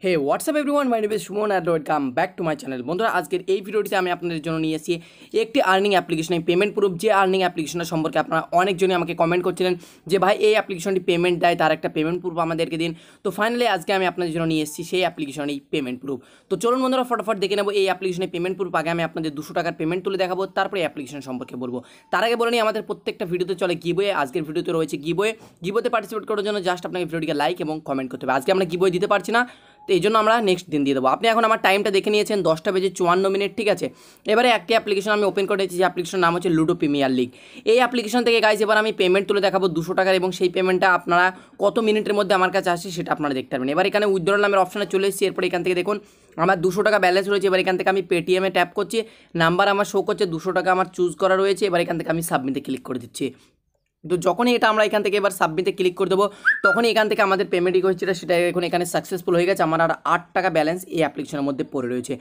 Hey what's up everyone, my name is Suman and welcome back to my channel. বন্ধুরা, আজকের এই ভিডিওটিতে আমি আপনাদের জন্য নিয়ে এসেছি একটি আর্নিং অ্যাপ্লিকেশন, এই পেমেন্ট প্রুফ। যে আর্নিং অ্যাপ্লিকেশনটা সম্পর্কে আপনারা অনেকজনই আমাকে কমেন্ট করছিলেন যে ভাই এই অ্যাপ্লিকেশনটি পেমেন্ট দেয়, তার একটা পেমেন্ট প্রুফ আমাদেরকে দিন। তো ফাইনালি আজকে আমি আপনাদের জন্য নিয়ে এসেছি সেই অ্যাপ্লিকেশনের পেমেন্ট প্রুফ। তো চলুন বন্ধুরা, ফটাফট দেখে নেবো এই অ্যাপ্লিকেশনের পেমেন্ট প্রুফ। আগে আমি আপনাদের 200 টাকার পেমেন্ট তুলে দেখাবো, তারপরে অ্যাপ্লিকেশন সম্পর্কে বলবো। তার আগে বলে নিই, আমাদের প্রত্যেকটা ভিডিওতে চলে গিভওয়ে। আজকের ভিডিওতে রয়েছে গিভওয়েতে পার্টিসিপেট করার জন্য জাস্ট আপনাকে ভিডিওটিকে লাইক এবং কমেন্ট করতে হবে। আজকে আমরা গিভওয়ে দিতে পারছি না, তো এই জন্য আমরা নেক্সট দিন দিয়ে দেবো। আপনি এখন আমার টাইমটা দেখে নিয়েছেন 10:54, ঠিক আছে। এবারে একটি অ্যাপ্লিকেশন আমি ওপেন করে দিয়েছি, যে অ্যাপ্লিকেশনের নাম হচ্ছে লুডো প্রিমিয়ার লিগ। এই অ্যাপ্লিকেশন থেকে গাইজ এবার আমি পেমেন্ট তুলে দেখাবো 200 টাকার, এবং সেই পেমেন্টটা আপনারা কত মিনিটের মধ্যে আমার কাছে আসে সেটা আপনারা দেখতে পারবেন। এবার এখানে উইথড্রল নামের অপশানে চলে এসেছি। এরপর এখান থেকে দেখুন আমার 200 টাকা ব্যালেন্স রয়েছে। এবার এখান থেকে আমি পেটিএমে ট্যাপ করছি, নাম্বার আমার শো করছে, 200 টাকা আমার চুজ করা রয়েছে। এবার এখান থেকে আমি সাবমিটে ক্লিক করে দিচ্ছি। তো যখনই এটা আমরা এখান থেকে এবার সাবমিটে ক্লিক করে দেবো, তখনই এখান থেকে আমাদের পেমেন্ট হয়েছিল সেটা এখন এখানে সাকসেসফুল হয়ে গেছে। আমার আর 8 টাকা ব্যালেন্স এই অ্যাপ্লিকেশনের মধ্যে পড়ে রয়েছে।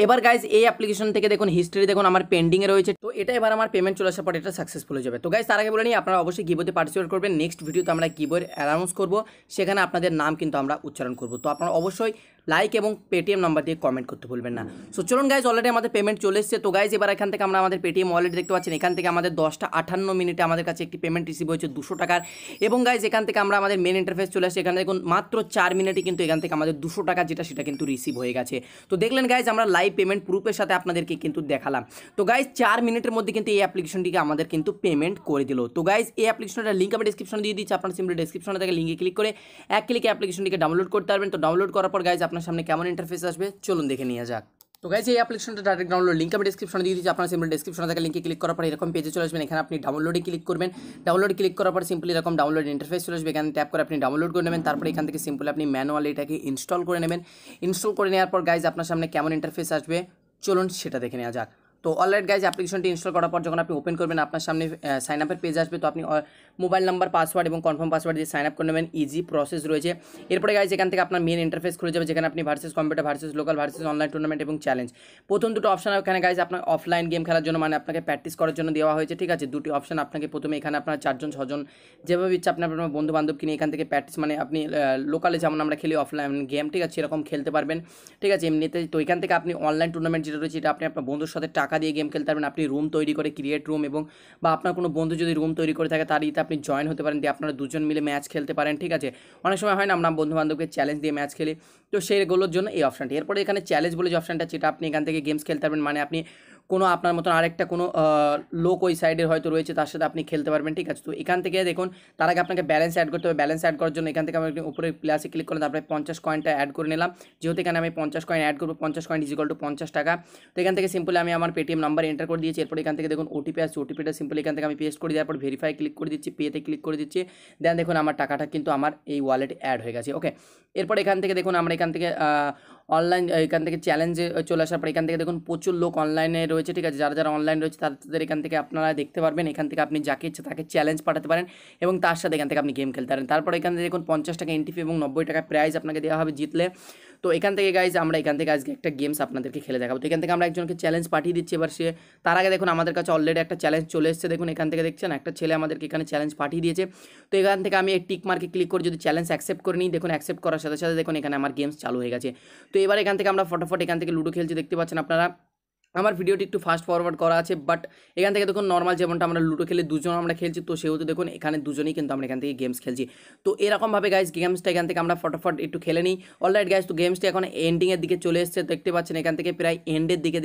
এবার গাইজ এই অ্যাপ্লিকেশন থেকে দেখুন হিস্ট্রি দেখুন আমার পেন্ডিংয়ে রয়েছে। তো এটা এবার আমার পেমেন্ট চলে আসার পর এটা সাকসেসফুল হয়ে যাবে। তো গাইজ তার আগে বলে নিই, আপনারা অবশ্যই গিভওয়েতে পার্টিসিপেট করবেন। নেক্সট ভিডিওতে আমরা গিভওয়ে অ্যানাউন্স করবো, সেখানে আপনাদের নাম কিন্তু আমরা উচ্চারণ করবো। তো আপনারা অবশ্যই লাইক এবং পেটিএম নাম্বার দিয়ে কমেন্ট করতে ভুলবেন না। সো চলুন গাইজ, অলরেডি আমাদের পেমেন্ট চলে এসেছে। তো গাইজ এবার এখান থেকে আমরা আমাদের পেটিএম ওয়ালেট দেখতে পাচ্ছেন, এখান থেকে আমাদের 10:58 আমাদের কাছে একটি পেমেন্ট রিসিভ হয়েছে 200 টাকার। এবং গাইজ এখান থেকে আমরা আমাদের মেন ইন্টারফেস চলে আসছে। এখানে দেখুন মাত্র 4 মিনিটে কিন্তু এখান থেকে আমাদের 200 টাকা যেটা সেটা কিন্তু রিসিভ হয়ে গেছে। তো দেখলেন গাইজ, আমরা লাইভ পেমেন্ট প্রুফের সাথে আপনাদেরকে কিন্তু দেখালাম। তো গাইজ 4 মিনিটের মধ্যে কিন্তু এই অ্যাপ্লিকেশনটিকে আমাদের কিন্তু পেমেন্ট করে দিল। তো গাইজ এই অ্যাপ্লিকেশনটার লিঙ্ক আমি ডিসক্রিপশনে দিয়ে দিচ্ছি, আপনারা সিম্পলি ডিসক্রিপশনে থেকে লিঙ্কে ক্লিক করে এক ক্লিকে অ্যাপ্লিকেশনটিকে ডাউনলোড করতে পারবেন। তো ডাউনলোড করার পর গাইজ আপনার সামনে কেমন ইন্টারফেস আসবে চলুন দেখে নিয়ে যাক। তো গাইজ এই অ্যাপ্লিকেশনটা ডাইরেক্ট ডাউনলোড লিঙ্ক আমি ডিসক্রিপশনে দিয়ে দিচ্ছি, আপনারা সিম্পলি ডিসক্রিপশনে থেকে লিঙ্কে ক্লিক করার পর এরকম পেজে চলে আসবেন। এখানে আপনি ডাউনলোডে ক্লিক করবেন। ডাউনলোডে ক্লিক করার পর সিম্পলি এরকম ডাউনলোড ইন্টারফেস চলে আসবে। এখানে ট্যাপ করে আপনি ডাউনলোড করে নেবেন। তারপরে এখান থেকে সিম্পলি আপনি ম্যানুয়ালি এটাকে ইনস্টল করে নেবেন। ইনস্টল করে নেওয়ার পর গাইজ আপনার সামনে কেমন ইন্টারফেস আসবে চলুন সেটা দেখে নেওয়া যাক। তো অলরাইট গাইজ, অ্যাপ্লিকেশনটি ইনস্টল করার পর যখন আপনি ওপেন করবেন, আপনার সামনে সাইন আপের পেজ আসবে। তো আপনি মোবাইল নাম্বার, পাসওয়ার্ড এবং কনফার্ম পাসওয়ার্ড দিয়ে সাইন আপ করে নেবেন। ইজি প্রসেস রয়েছে। এরপরে গাইজ এখান থেকে আপনার মেন ইন্টারফেস খুলে যাবে, যেখানে আপনি versus computer, versus local, versus online tournament এবং চ্যালেঞ্জ, প্রথম দুটো অপশন এখানে গাইজ আপনার অফলাইন গেম খেলার জন্য, মানে আপনাকে প্র্যাকটিস করার জন্য দেওয়া হয়েছে, ঠিক আছে। দুটি অপশন আপনাকে প্রথমে এখানে আপনার 4জন 6জন যেভাবে ইচ্ছা আপনি আপনার বন্ধু বান্ধবকে নিয়ে এখান থেকে প্র্যাকটিস, মানে আপনি লোকালে যেমন আমরা খেলি অফলাইন গেম, ঠিক আছে, এরকম খেলতে পারবেন, ঠিক আছে, এমনিতে। তো এখান থেকে আপনি অনলাইন টুর্নামেন্ট যেটা রয়েছে, এটা আপনি আপনার বন্ধুর সাথে টাকা দিয়ে গেম খেলতে পারবেন। আপনি রুম তৈরি করে, ক্রিয়েট রুম, এবং বা আপনার কোনো বন্ধু যদি রুম তৈরি করে থাকে তার ইতে আপনি জয়েন হতে পারেন, দিয়ে আপনারা দুজন মিলে ম্যাচ খেলতে পারেন, ঠিক আছে। অনেক সময় হয় না আমরা বন্ধু বান্ধবকে চ্যালেঞ্জ দিয়ে ম্যাচ খেলি, তো সেইগুলোর জন্য এই অপশানটি। এরপরে এখানে চ্যালেঞ্জ বলে যে অপশানটা, যেটা আপনি এখান থেকে গেমস খেলতে পারবেন, মানে আপনি কোনো আপনার মতন আরেকটা কোনো লোক ওই সাইডের হয়তো রয়েছে, তার সাথে আপনি খেলতে পারবেন, ঠিক আছে। তো এখান থেকে দেখুন তার আগে আপনাকে ব্যালেন্স অ্যাড করতে হবে। ব্যালেন্স অ্যাড করার জন্য এখান থেকে আমি উপরে প্লাসে ক্লিক করলাম, তারপরে 50 কয়েনটা অ্যাড করে নিলাম। যেহেতু এখানে আমি 50 কয়েন অ্যাড করবো, 50 কয়েন ইজিক্যাল টু 50 টাকা। তো এখান থেকে সিম্পলি আমি আমার পেটিএম নাম্বার এন্টার করে দিয়েছি। এরপর এখান থেকে দেখুন ওটিপি আসছে, ওটিপিটা সিম্পলি এখান থেকে আমি পেস্ট করে দেওয়ার পর ভেরিফাই ক্লিক করে দিচ্ছি, পেতে ক্লিক করে দিচ্ছি। দেন দেখুন আমার টাকাটা কিন্তু আমার এই ওয়ালেটে অ্যাড হয়ে গেছে। ওকে, এরপর এখান থেকে দেখুন আমরা এখান থেকে অনলাইন এখান থেকে চ্যালেঞ্জে চলে আসার পর এখান থেকে দেখুন প্রচুর লোক অনলাইনে রয়েছে, ঠিক আছে। যারা যারা অনলাইন রয়েছে তাদের এখান থেকে আপনারা দেখতে পারবেন। এখান থেকে আপনি যাকে ইচ্ছে তাকে চ্যালেঞ্জ পাঠাতে পারেন এবং তার সাথে এখান থেকে আপনি গেম খেলতে পারেন। তারপর এখান থেকে দেখুন 50 টাকা এন্ট্রি ফি এবং 90 টাকা প্রাইজ আপনাকে দেওয়া হবে জিতলে। তো এখান থেকে গাইজ আমরা এখান থেকে আজকে একটা গেমস আপনাদেরকে খেলে দেখাবো। তো এখান থেকে আমরা একজনকে চ্যালেঞ্জ পাঠিয়ে দিচ্ছি। এবার সে তার আগে দেখুন আমাদের কাছে অলরেডি একটা চ্যালেঞ্জ চলে এসেছে। দেখুন এখান থেকে দেখছেন একটা ছেলে আমাদেরকে এখানে চ্যালেঞ্জ পাঠিয়ে দিয়েছে। তো এখান থেকে আমি টিক মার্কে ক্লিক করে যদি চ্যালেঞ্জ অ্যাকসেপ্ট করে নিই, দেখুন অ্যাকসেপ্ট করার সাথে সাথে দেখুন এখানে আমার গেমস চালু হয়ে গেছে। তো এবার এখান থেকে আমরা ফটাফট এখান থেকে লুডো খেলছি, দেখতে পাচ্ছেন আপনারা। আমার ভিডিওটি একটু ফাস্ট ফরওয়ার্ড করা আছে, বাট এখান থেকে দেখুন নর্মাল যেমনটা আমরা লুডো খেলে দুজন আমরা খেলছি, তো সেহেতু দেখুন এখানে দুজনেই কিন্তু আমরা এখান থেকে গেমস খেলছি। তো এরকমভাবে গাইজ গেমসটা এখান থেকে আমরা ফটাফট একটু খেলে নিই। অলরাইট গাইজ, তো গেমসটা এখন এন্ডিংয়ের দিকে চলে এসেছে, দেখতে পাচ্ছেন এখান থেকে প্রায় এন্ডের দিকে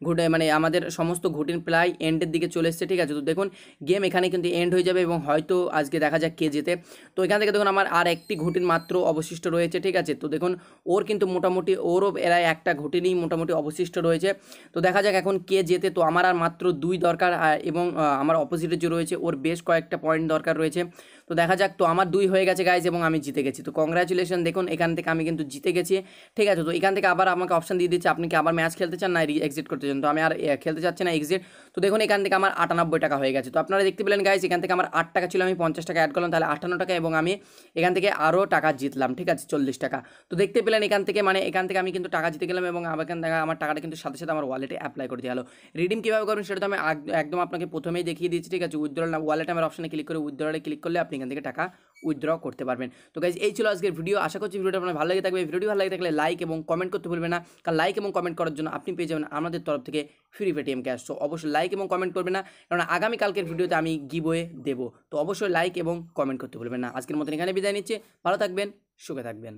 ঘুরে, মানে আমাদের সমস্ত ঘুটিন প্রায় এন্ডের দিকে চলে এসেছে, ঠিক আছে। তো দেখুন গেম এখানে কিন্তু এন্ড হয়ে যাবে এবং হয়তো আজকে দেখা যাক কে জেতে। তো এখান থেকে দেখুন আমার আর একটি ঘুটিন মাত্র অবশিষ্ট রয়েছে, ঠিক আছে। তো দেখুন ওর কিন্তু মোটামুটি ওরও এরাই একটা ঘুটিনই মোটামুটি অবশিষ্ট রয়েছে। তো দেখা যাক এখন কে যেতে। তো আমার আর মাত্র 2 দরকার, এবং আমার অপোজিটে যে রয়েছে ওর বেশ কয়েকটা পয়েন্ট দরকার রয়েছে। তো দেখা যাক, তো আমার 2 হয়ে গেছে গাইজ এবং আমি জিতে গেছি। তো কংগ্রাচুলেশন, দেখুন এখান থেকে আমি কিন্তু জিতে গেছি, ঠিক আছে। তো এখান থেকে আবার আমাকে অপশন দিয়ে দিচ্ছে আপনি কি আবার ম্যাচ খেলতে চান না এক্সিট করতে চান। তো আমি আর খেলতে চাচ্ছি না, এক্সিট। তো দেখুন এখান থেকে আমার 98 টাকা হয়ে গেছে। তো আপনারা দেখতে পেলেন গাইজ, এখান থেকে আমার 8 টাকা ছিল, আমি 50 টাকা অ্যাড করলাম, তাহলে 58 টাকা, এবং আমি এখান থেকে আরও টাকা জিতলাম, ঠিক আছে, 40 টাকা। তো দেখতে পেলেন এখান থেকে, মানে এখান থেকে আমি কিন্তু টাকা জিতে গেলাম এবং এখান থেকে আমার টাকাটা কিন্তু সাথে সাথে আমার ওয়ালেট ওয়ালেটে অ্যাপ্লাই করে দেওয়া হলো। রিডিম কীভাবে করবেন সেটা তো আমি একদম আপনাকে প্রথমেই দেখিয়ে দিচ্ছি, ঠিক আছে। উইথড্রল না ওয়ালেট আমার অপশানে ক্লিক করে উইথড্রলে ক্লিক করলে আপনি এখান থেকে টাকা উইথড্র করতে পারবেন। তো গাইজ এই ছিল আজকের ভিডিও। আশা করছি ভিডিওটা আপনার ভালো লাগে থাকবে। ভিডিওটি ভালো লাগে থাকলে লাইক এবং কমেন্ট করতে ভুলবেন না, কারণ লাইক এবং কমেন্ট করার জন্য আপনি পেয়ে যাবেন আমাদের তরফ থেকে ফ্রি পেটিএম ক্যাশ। তো অবশ্যই লাইক এবং কমেন্ট করবেন না, কারণ আগামীকালকের ভিডিওতে আমি গিভওয়ে দেবো। তো অবশ্যই লাইক এবং কমেন্ট করতে ভুলবেন না। আজকের মতন এখানে বিদায় নিচ্ছে। ভালো থাকবেন, সুখে থাকবেন।